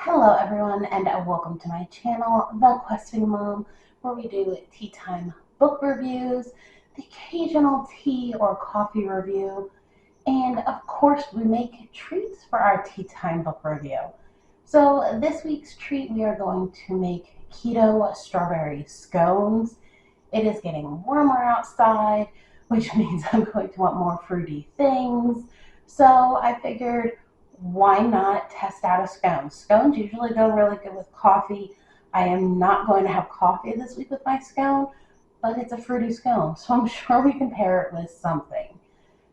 Hello everyone and welcome to my channel, The Questing Mom, where we do tea time book reviews, the occasional tea or coffee review, and of course we make treats for our tea time book review. So this week's treat we are going to make keto strawberry scones. It is getting warmer outside, which means I'm going to want more fruity things. So I figured, why not test out a scone? Scones usually go really good with coffee. I am not going to have coffee this week with my scone, but it's a fruity scone, so I'm sure we can pair it with something.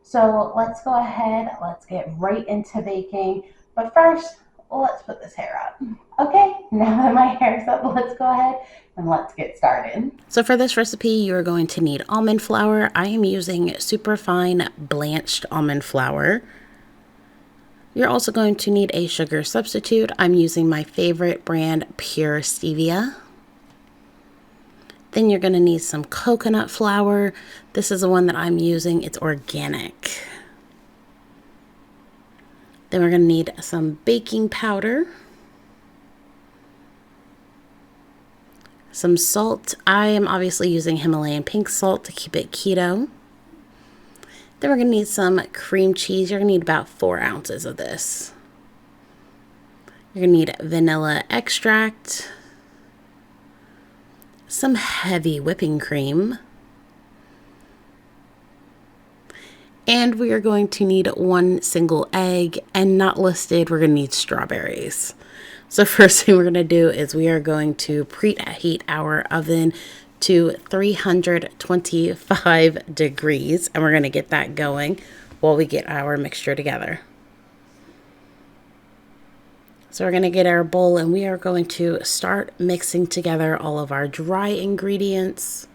So let's go ahead, let's get right into baking. But first, let's put this hair up. Okay, now that my hair's up, let's go ahead and let's get started. So for this recipe, you're going to need almond flour. I am using super fine blanched almond flour. You're also going to need a sugar substitute. I'm using my favorite brand, Pure Stevia. Then you're going to need some coconut flour. This is the one that I'm using. It's organic. Then we're going to need some baking powder. Some salt. I am obviously using Himalayan pink salt to keep it keto. Then we're going to need some cream cheese. You're going to need about 4 ounces of this. You're going to need vanilla extract, some heavy whipping cream, and we are going to need 1 single egg, and not listed, we're going to need strawberries. So first thing we're going to do is we are going to preheat our oven to 325 degrees, and we're going to get that going while we get our mixture together. So we're going to get our bowl and we are going to start mixing together all of our dry ingredients.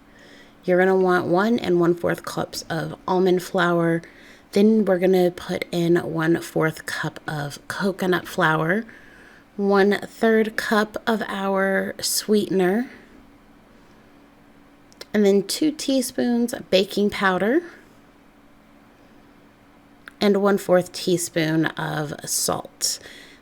You're going to want 1 1/4 cups of almond flour. Then we're going to put in 1/4 cup of coconut flour, 1/3 cup of our sweetener, and then 2 teaspoons baking powder, and 1/4 teaspoon of salt.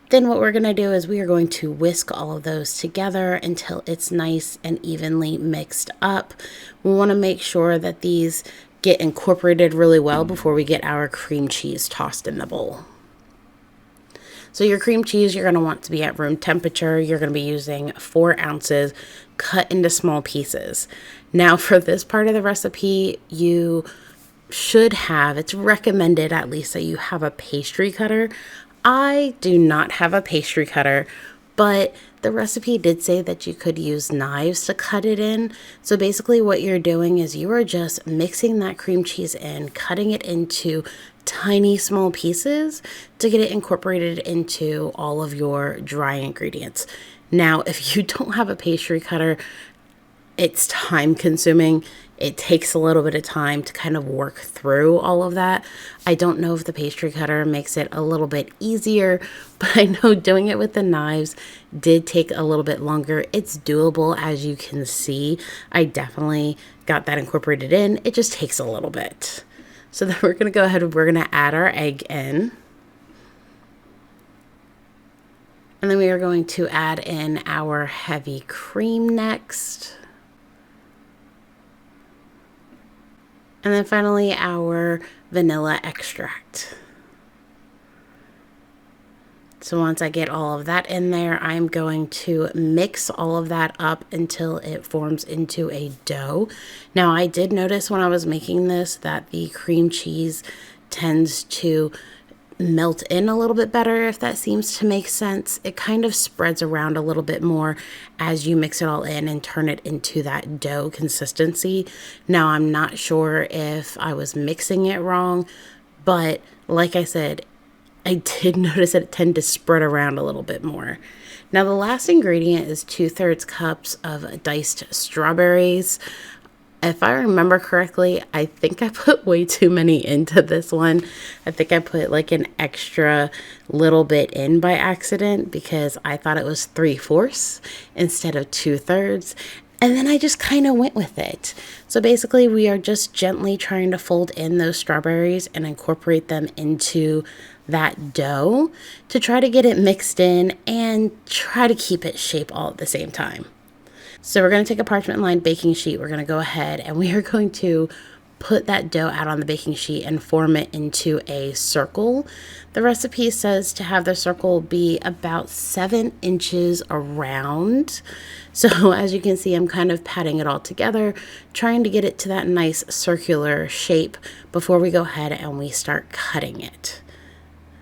Then what we're going to do is we are going to whisk all of those together until it's nice and evenly mixed up. We want to make sure that these get incorporated really well before we get our cream cheese tossed in the bowl. So your cream cheese, you're going to want to be at room temperature. You're going to be using 4 ounces cut into small pieces. Now for this part of the recipe, you should have, it's recommended at least that you have a pastry cutter. I do not have a pastry cutter, but the recipe did say that you could use knives to cut it in. So basically what you're doing is you are just mixing that cream cheese in, cutting it into tiny small pieces to get it incorporated into all of your dry ingredients. Now, if you don't have a pastry cutter, it's time consuming. It takes a little bit of time to kind of work through all of that. I don't know if the pastry cutter makes it a little bit easier, but I know doing it with the knives did take a little bit longer. It's doable, as you can see. I definitely got that incorporated in. It just takes a little bit. So then we're going to go ahead and we're going to add our egg in. And then we are going to add in our heavy cream next. And then finally our vanilla extract. So once I get all of that in there, I'm going to mix all of that up until it forms into a dough. Now I did notice when I was making this that the cream cheese tends to melt in a little bit better, if that seems to make sense. It kind of spreads around a little bit more as you mix it all in and turn it into that dough consistency. Now I'm not sure if I was mixing it wrong, but like I said, I did notice that it tended to spread around a little bit more. Now the last ingredient is 2/3 cups of diced strawberries. If I remember correctly, I think I put way too many into this one. I think I put like an extra little bit in by accident because I thought it was 3/4 instead of 2/3. And then I just kind of went with it. So basically we are just gently trying to fold in those strawberries and incorporate them into that dough to try to get it mixed in and try to keep it shape all at the same time. So we're going to take a parchment lined baking sheet. We're going to go ahead and we are going to put that dough out on the baking sheet and form it into a circle. The recipe says to have the circle be about 7 inches around. So as you can see, I'm kind of patting it all together, trying to get it to that nice circular shape before we go ahead and we start cutting it.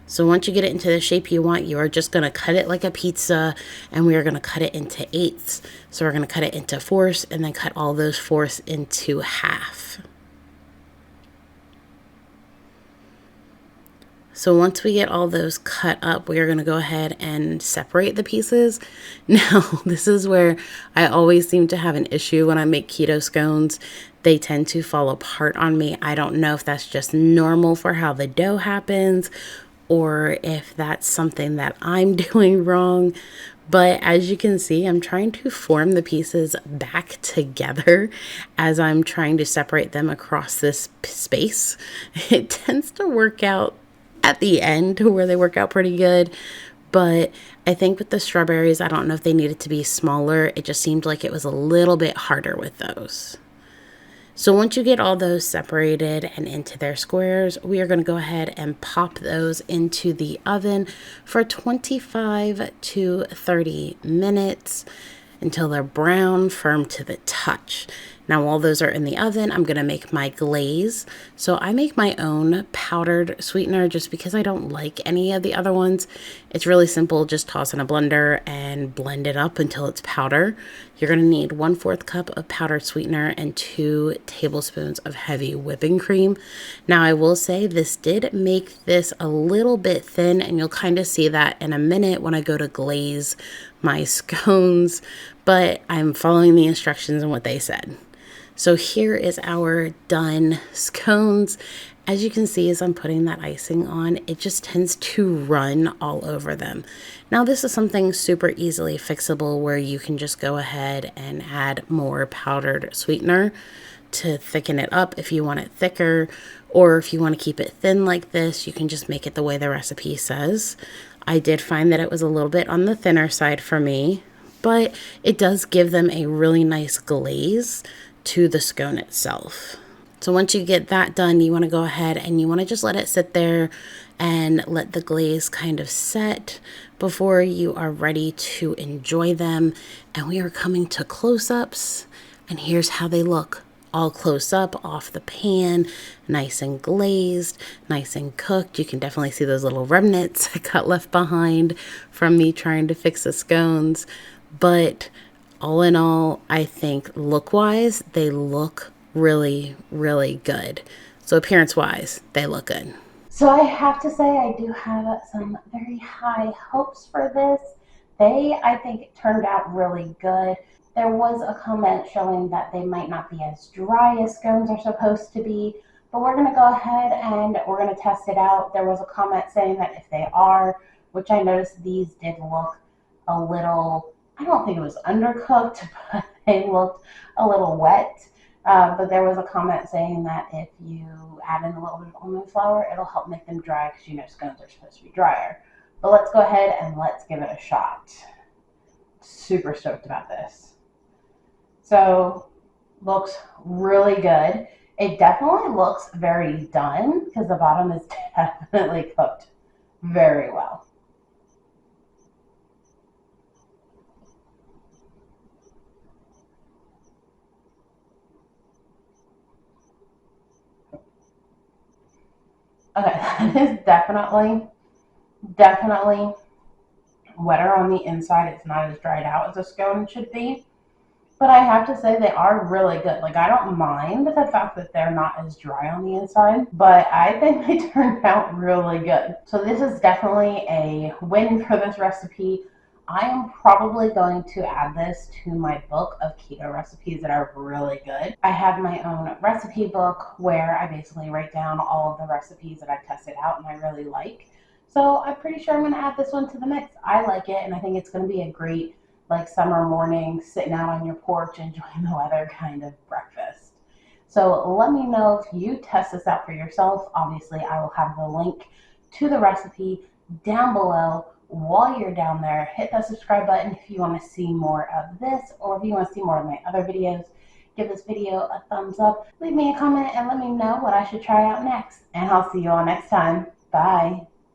So once you get it into the shape you want, you are just going to cut it like a pizza, and we are going to cut it into eighths. So we're going to cut it into fourths and then cut all those fourths into half. So once we get all those cut up, we are going to go ahead and separate the pieces. Now, this is where I always seem to have an issue when I make keto scones. They tend to fall apart on me. I don't know if that's just normal for how the dough happens or if that's something that I'm doing wrong. But as you can see, I'm trying to form the pieces back together as I'm trying to separate them across this space. It tends to work out at the end where they work out pretty good. But I think with the strawberries, I don't know if they needed to be smaller. It just seemed like it was a little bit harder with those. So once you get all those separated and into their squares, we are going to go ahead and pop those into the oven for 25 to 30 minutes until they're brown, firm to the touch. Now, while those are in the oven, I'm going to make my glaze. So I make my own powdered sweetener just because I don't like any of the other ones. It's really simple. Just toss in a blender and blend it up until it's powder. You're going to need 1/4 cup of powdered sweetener and 2 tablespoons of heavy whipping cream. Now, I will say this did make this a little bit thin, and you'll kind of see that in a minute when I go to glaze my scones, but I'm following the instructions and what they said. So here is our done scones. As you can see, as I'm putting that icing on, it just tends to run all over them. Now, this is something super easily fixable where you can just go ahead and add more powdered sweetener to thicken it up if you want it thicker, or if you want to keep it thin like this, you can just make it the way the recipe says. I did find that it was a little bit on the thinner side for me, but it does give them a really nice glaze to the scone itself. So once you get that done, you want to go ahead and you want to just let it sit there and let the glaze kind of set before you are ready to enjoy them. And we are coming to close-ups, and here's how they look. All close up off the pan, nice and glazed, nice and cooked. You can definitely see those little remnants that got left behind from me trying to fix the scones. But all in all, I think look-wise, they look really, really good. So appearance-wise, they look good. So I have to say I do have some very high hopes for this. I think, turned out really good. There was a comment showing that they might not be as dry as scones are supposed to be, but we're going to go ahead and we're going to test it out. There was a comment saying that if they are, which I noticed these did look a little, I don't think it was undercooked, but they looked a little wet. But there was a comment saying that if you add in a little bit of almond flour, it'll help make them dry because you know scones are supposed to be drier. But let's go ahead and let's give it a shot. Super stoked about this. So, looks really good. It definitely looks very done because the bottom is definitely cooked very well. Okay, that is definitely wetter on the inside. It's not as dried out as a scone should be. But I have to say they are really good. Like, I don't mind the fact that they're not as dry on the inside, but I think they turned out really good. So this is definitely a win for this recipe. I am probably going to add this to my book of keto recipes that are really good. I have my own recipe book where I basically write down all of the recipes that I've tested out and I really like. So I'm pretty sure I'm going to add this one to the mix. I like it, and I think it's going to be a great like summer morning, sitting out on your porch, enjoying the weather kind of breakfast. So let me know if you test this out for yourself. Obviously, I will have the link to the recipe down below. While you're down there, hit that subscribe button if you want to see more of this, or if you want to see more of my other videos. Give this video a thumbs up, leave me a comment, and let me know what I should try out next. And I'll see you all next time. Bye.